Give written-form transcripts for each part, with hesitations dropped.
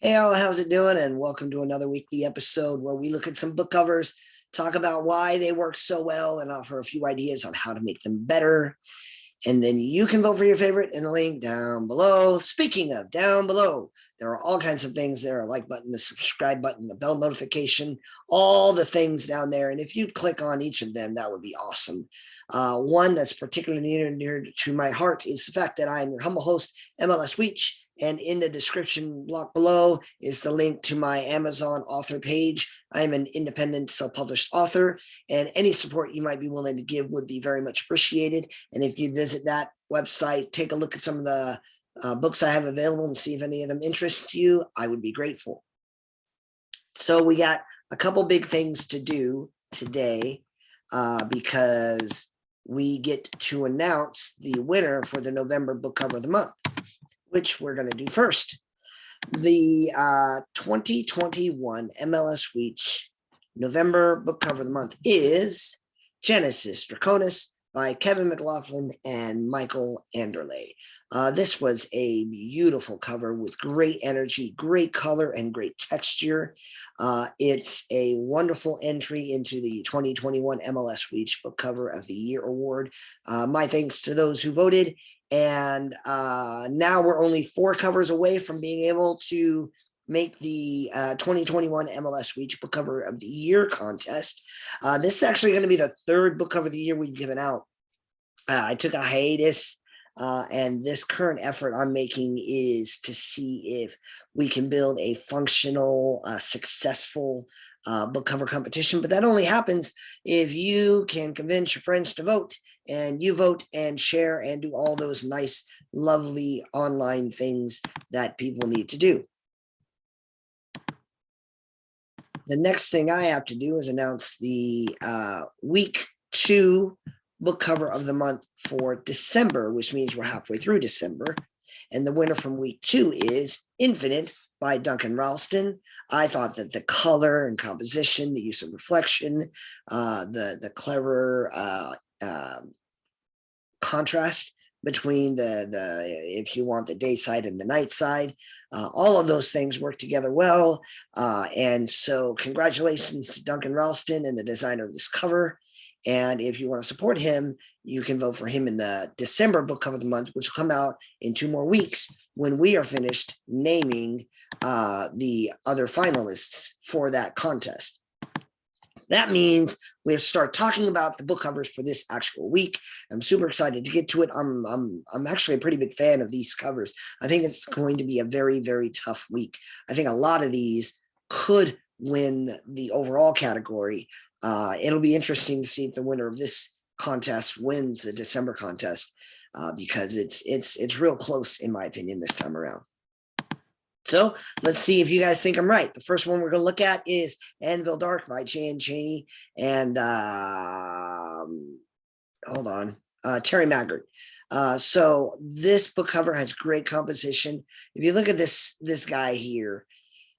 Hey all, how's it doing? And welcome to another weekly episode where we look at some book covers, talk about why they work so well, and offer a few ideas on how to make them better. And then you can vote for your favorite in the link down below. Speaking of down below, there are all kinds of things there, a like button, the subscribe button, the bell notification, all the things down there. And if you click on each of them, that would be awesome. One that's particularly near and dear to my heart is the fact that I'm your humble host, M.L.S. Weech. And in the description block below is the link to my Amazon author page. I'm an independent self-published author, and any support you might be willing to give would be very much appreciated. And if you visit that website, take a look at some of the books I have available and see if any of them interest you, I would be grateful. So we got a couple big things to do today because we get to announce the winner for the November book cover of the month, which we're going to do first. The 2021 M.L.S. Weech November book cover of the month is Genesis Draconis by Kevin McLaughlin and Michael Anderle. This was a beautiful cover with great energy, great color, and great texture. It's a wonderful entry into the 2021 M.L.S. Weech Book Cover of the Year Award. My thanks to those who voted. And now we're only 4 covers away from being able to make the 2021 M.L.S. Weech Book Cover of the Year contest. This is actually going to be the 3rd book cover of the year we've given out. I took a hiatus, and this current effort I'm making is to see if we can build a functional, successful book cover competition. But that only happens if you can convince your friends to vote, and you vote and share and do all those nice, lovely online things that people need to do. The next thing I have to do is announce the week 2 book cover of the month for December, which means we're halfway through December. And the winner from week 2 is Infinite by Duncan Ralston. I thought that the color and composition, the use of reflection, the clever contrast between the if you want the day side and the night side, all of those things work together well. And so congratulations to Duncan Ralston and the designer of this cover. And if you want to support him, you can vote for him in the December book cover of the month, which will come out in 2 more weeks when we are finished naming the other finalists for that contest. That means we have to start talking about the book covers for this actual week. I'm super excited to get to it. I'm actually a pretty big fan of these covers. I think it's going to be a very, very tough week. I think a lot of these could win the overall category. It'll be interesting to see if the winner of this contest wins the December contest, because it's real close, in my opinion, this time around. So let's see if you guys think I'm right. The first one we're going to look at is Anvil Dark by Jan Chaney and Terry Maggard. So this book cover has great composition. If you look at this guy here,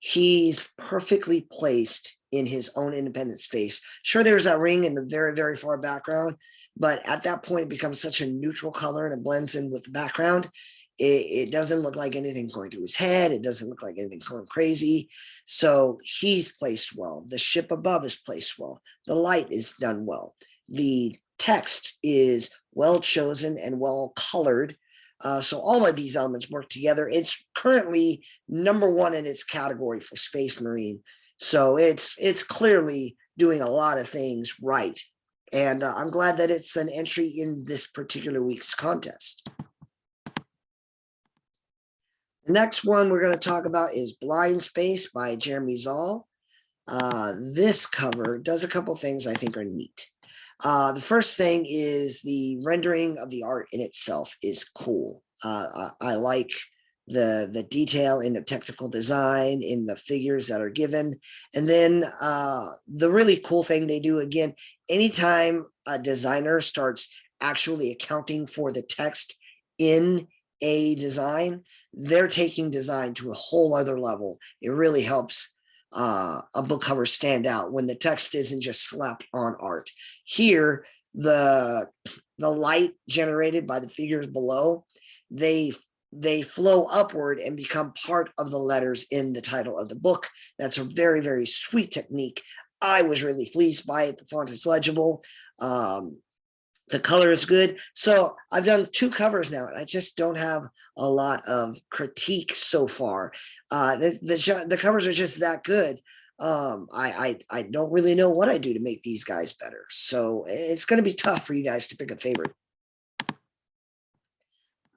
he's perfectly placed in his own independent space. Sure, there's that ring in the very, very far background, but at that point, it becomes such a neutral color and it blends in with the background. It doesn't look like anything going through his head. It doesn't look like anything going crazy. So he's placed well. The ship above is placed well. The light is done well. The text is well chosen and well colored. So all of these elements work together. It's currently #1 in its category for Space Marine. So it's clearly doing a lot of things right. And I'm glad that it's an entry in this particular week's contest. The next one we're going to talk about is Blind Space by Jeremy Zahl. This cover does a couple things I think are neat. The first thing is the rendering of the art in itself is cool. I like the detail in the technical design, in the figures that are given. And then the really cool thing they do, again, anytime a designer starts actually accounting for the text in a design, they're taking design to a whole other level. It really helps a book cover stand out when the text isn't just slapped on art. Here, the light generated by the figures below, they they flow upward and become part of the letters in the title of the book. That's a very, very sweet technique. I was really pleased by it. The font is legible. The color is good. So I've done 2 covers now, and I just don't have a lot of critique so far. The covers are just that good. I don't really know what I do to make these guys better. So it's going to be tough for you guys to pick a favorite.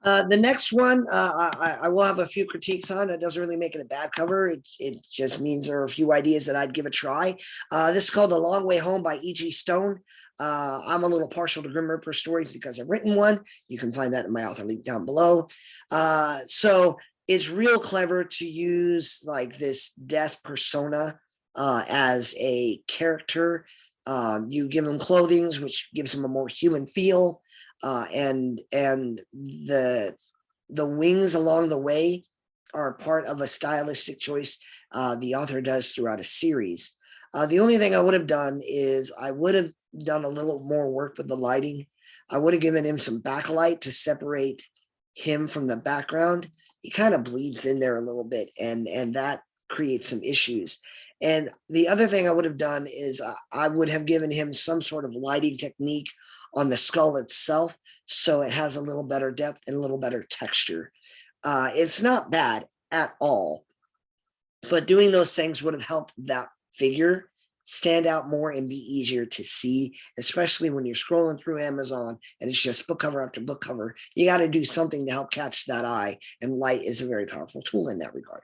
The next one, I will have a few critiques on. It doesn't really make it a bad cover. It just means there are a few ideas that I'd give a try. This is called The Long Way Home by E.G. Stone. I'm a little partial to Grim Reaper stories because I've written one. You can find that in my author link down below. So it's real clever to use like this death persona as a character. You give them clothing, which gives them a more human feel. And the wings along the way are part of a stylistic choice the author does throughout a series. The only thing I would have done is I would have done a little more work with the lighting. I would have given him some backlight to separate him from the background. He kind of bleeds in there a little bit, and that creates some issues. And the other thing I would have done is I would have given him some sort of lighting technique on the skull itself, so it has a little better depth and a little better texture. It's not bad at all, but doing those things would have helped that figure stand out more and be easier to see, especially when you're scrolling through Amazon and it's just book cover after book cover. You got to do something to help catch that eye, and light is a very powerful tool in that regard.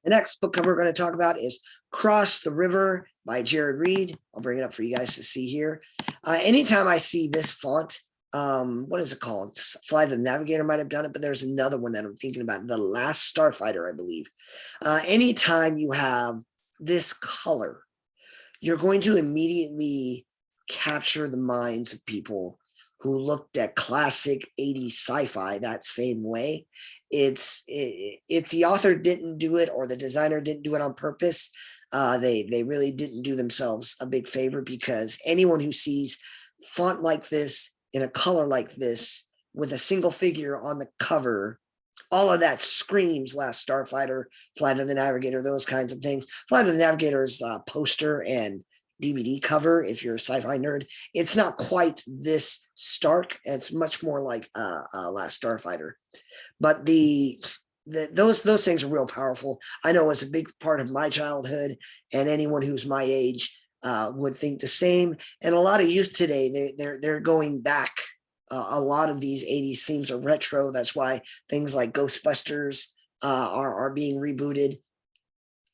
The next book cover we're going to talk about is Cross the River by Jared Reed. I'll bring it up for you guys to see here. Anytime I see this font, what is it called? Flight of the Navigator might have done it, but there's another one that I'm thinking about, The Last Starfighter, I believe. Anytime you have this color, you're going to immediately capture the minds of people who looked at classic 80s sci-fi that same way. If the author didn't do it or the designer didn't do it on purpose, they really didn't do themselves a big favor, because anyone who sees font like this in a color like this with a single figure on the cover, all of that screams Last Starfighter, Flight of the Navigator, those kinds of things. Flight of the Navigator's poster and DVD cover, if you're a sci-fi nerd, it's not quite this stark. It's much more like Last Starfighter, but those things are real powerful. I know it's a big part of my childhood, and anyone who's my age would think the same. And a lot of youth today, they're going back. A lot of these 80s themes are retro. That's why things like Ghostbusters are being rebooted.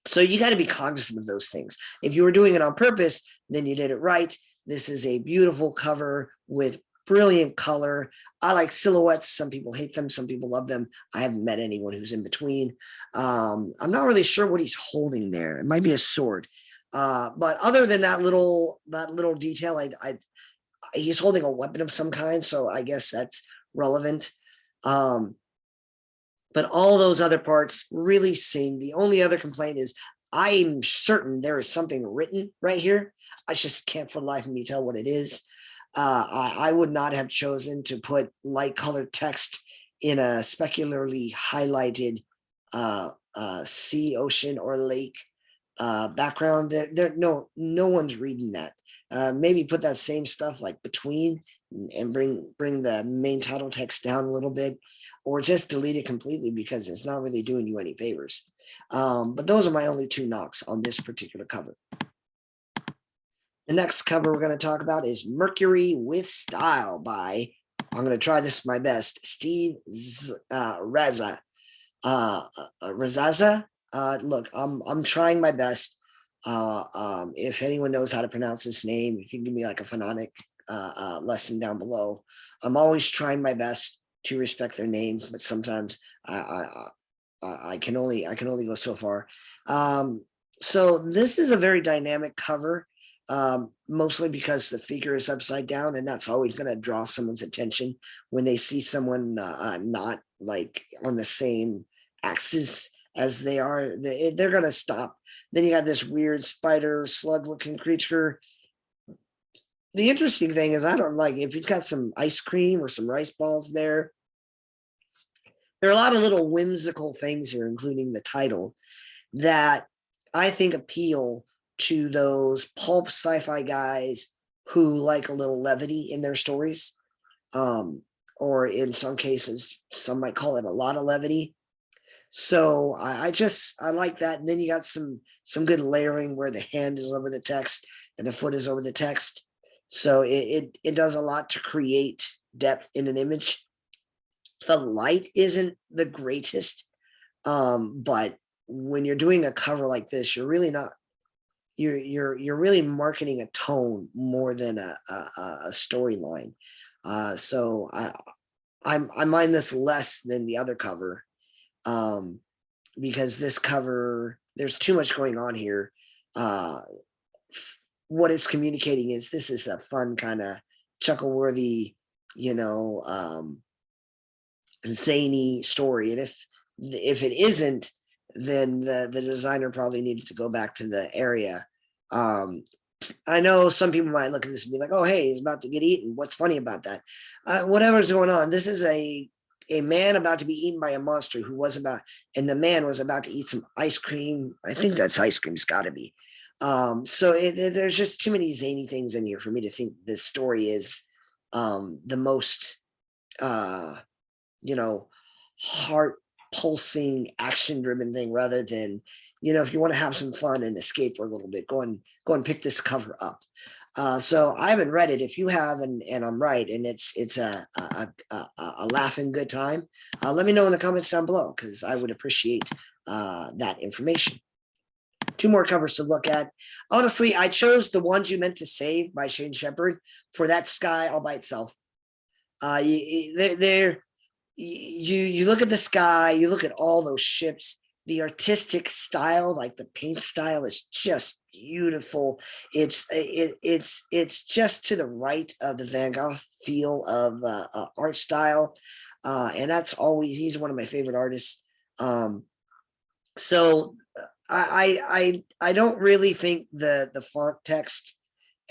So you got to be cognizant of those things. If you were doing it on purpose, then you did it right. This is a beautiful cover with brilliant color. I like silhouettes. Some people hate them. Some people love them. I haven't met anyone who's in between. I'm not really sure what he's holding there. It might be a sword. But other than that little detail, he's holding a weapon of some kind. So I guess that's relevant. But all those other parts really sing. The only other complaint is I'm certain there is something written right here. I just can't for the life of me tell what it is. I would not have chosen to put light colored text in a specularly highlighted sea, ocean, or lake background. No one's reading that. Maybe put that same stuff like between and bring the main title text down a little bit, or just delete it completely, because it's not really doing you any favors. But those are my only 2 knocks on this particular cover. The next cover we're going to talk about is Mercury with Style by, I'm going to try this my best, Steve Razaza. Look, I'm trying my best. If anyone knows how to pronounce this name, you can give me like a phonetic lesson down below. I'm always trying my best to respect their name, but sometimes I can only go so far. So this is a very dynamic cover, mostly because the figure is upside down, and that's always going to draw someone's attention when they see someone not like on the same axis as they are. They're going to stop. Then you got this weird spider slug looking creature. The interesting thing is, I don't like, if you've got some ice cream or some rice balls there, there are a lot of little whimsical things here, including the title, that I think appeal to those pulp sci-fi guys who like a little levity in their stories. Or in some cases, some might call it a lot of levity. So I like that. And then you got some good layering where the hand is over the text and the foot is over the text. So it does a lot to create depth in an image. The light isn't the greatest, but when you're doing a cover like this, you're really not. You're really marketing a tone more than a storyline. So I mind this less than the other cover, because this cover, there's too much going on here. What it's communicating is this is a fun kind of chuckle-worthy, zany story, and if it isn't, then the designer probably needed to go back to the area. I know some people might look at this and be like, oh, hey, he's about to get eaten. What's funny about that? Whatever's going on, this is a man about to be eaten by a monster and the man was about to eat some ice cream. I think that's ice cream's got to be. So there's just too many zany things in here for me to think this story is the most, heart pulsing, action driven thing, rather than, if you want to have some fun and escape for a little bit, go and pick this cover up. So I haven't read it. If you have, and I'm right, and it's a laughing good time, let me know in the comments down below, because I would appreciate that information. Two more covers to look at. Honestly, I chose The Ones You Meant to Save by Shane Shepherd for that sky all by itself. You look at the sky, you look at all those ships, the artistic style, like the paint style, is just beautiful. It's just to the right of the Van Gogh feel of art style, and he's one of my favorite artists. So I don't really think the font text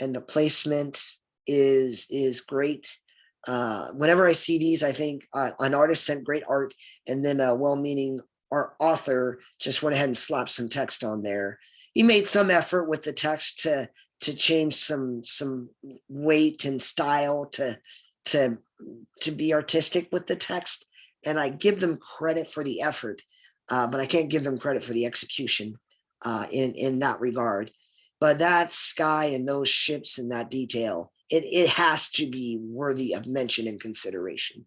and the placement is great. Whenever I see these, I think an artist sent great art, and then a well-meaning author just went ahead and slapped some text on there. He made some effort with the text to change some weight and style to be artistic with the text, and I give them credit for the effort, but I can't give them credit for the execution in that regard. But that sky and those ships and that detail, it has to be worthy of mention and consideration.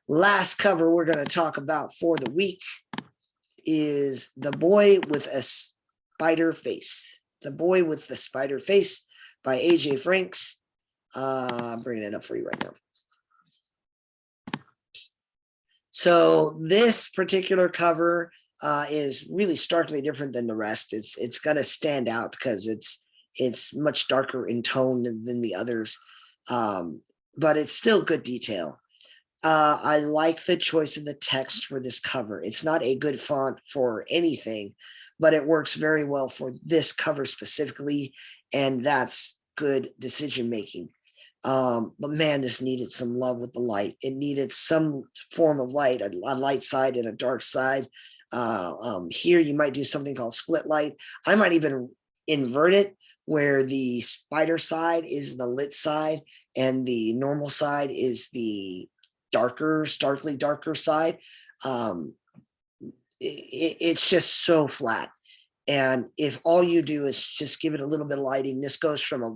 Last cover we're going to talk about for the week is The Boy with a Spider Face. The Boy with the Spider Face by AJ Franks. I'm bringing it up for you right now. So this particular cover is really starkly different than the rest. It's going to stand out because it's much darker in tone than the others, but it's still good detail. I like the choice of the text for this cover. It's not a good font for anything, but it works very well for this cover specifically, and that's good decision making. But man, this needed some love with the light. It needed some form of light, a light side and a dark side. Here you might do something called split light. I might even invert it, where the spider side is the lit side and the normal side is the starkly darker side. It's just so flat. And if all you do is just give it a little bit of lighting, this goes from a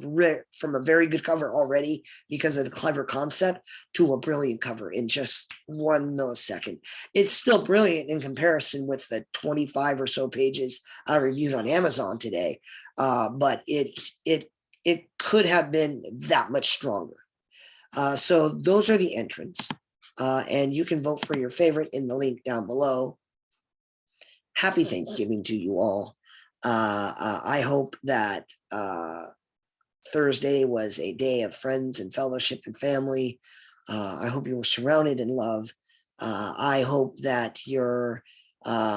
very good cover already because of the clever concept to a brilliant cover in just 1 millisecond. It's still brilliant in comparison with the 25 or so pages I reviewed on Amazon today, but it could have been that much stronger. So those are the entrants, and you can vote for your favorite in the link down below. Happy Thanksgiving to you all. I hope that Thursday was a day of friends and fellowship and family. I hope you were surrounded in love. I hope that your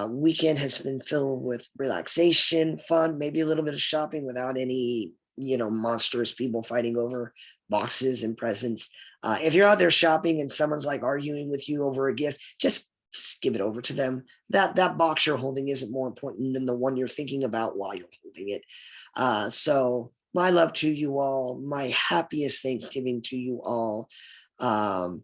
weekend has been filled with relaxation, fun, maybe a little bit of shopping without any, monstrous people fighting over boxes and presents. If you're out there shopping and someone's like arguing with you over a gift, just just give it over to them. That box you're holding isn't more important than the one you're thinking about while you're holding it. So my love to you all, my happiest Thanksgiving to you all. And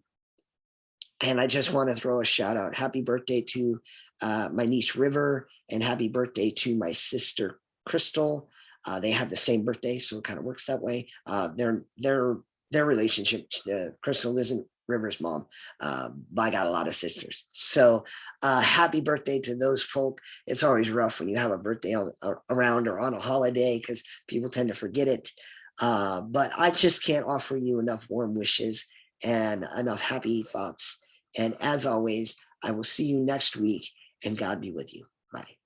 I just want to throw a shout out. Happy birthday to my niece River, and happy birthday to my sister Crystal. They have the same birthday, so it kind of works that way. Their relationship, Crystal isn't River's mom, but I got a lot of sisters. So happy birthday to those folk. It's always rough when you have a birthday around or on a holiday because people tend to forget it. But I just can't offer you enough warm wishes and enough happy thoughts. And as always, I will see you next week, and God be with you. Bye.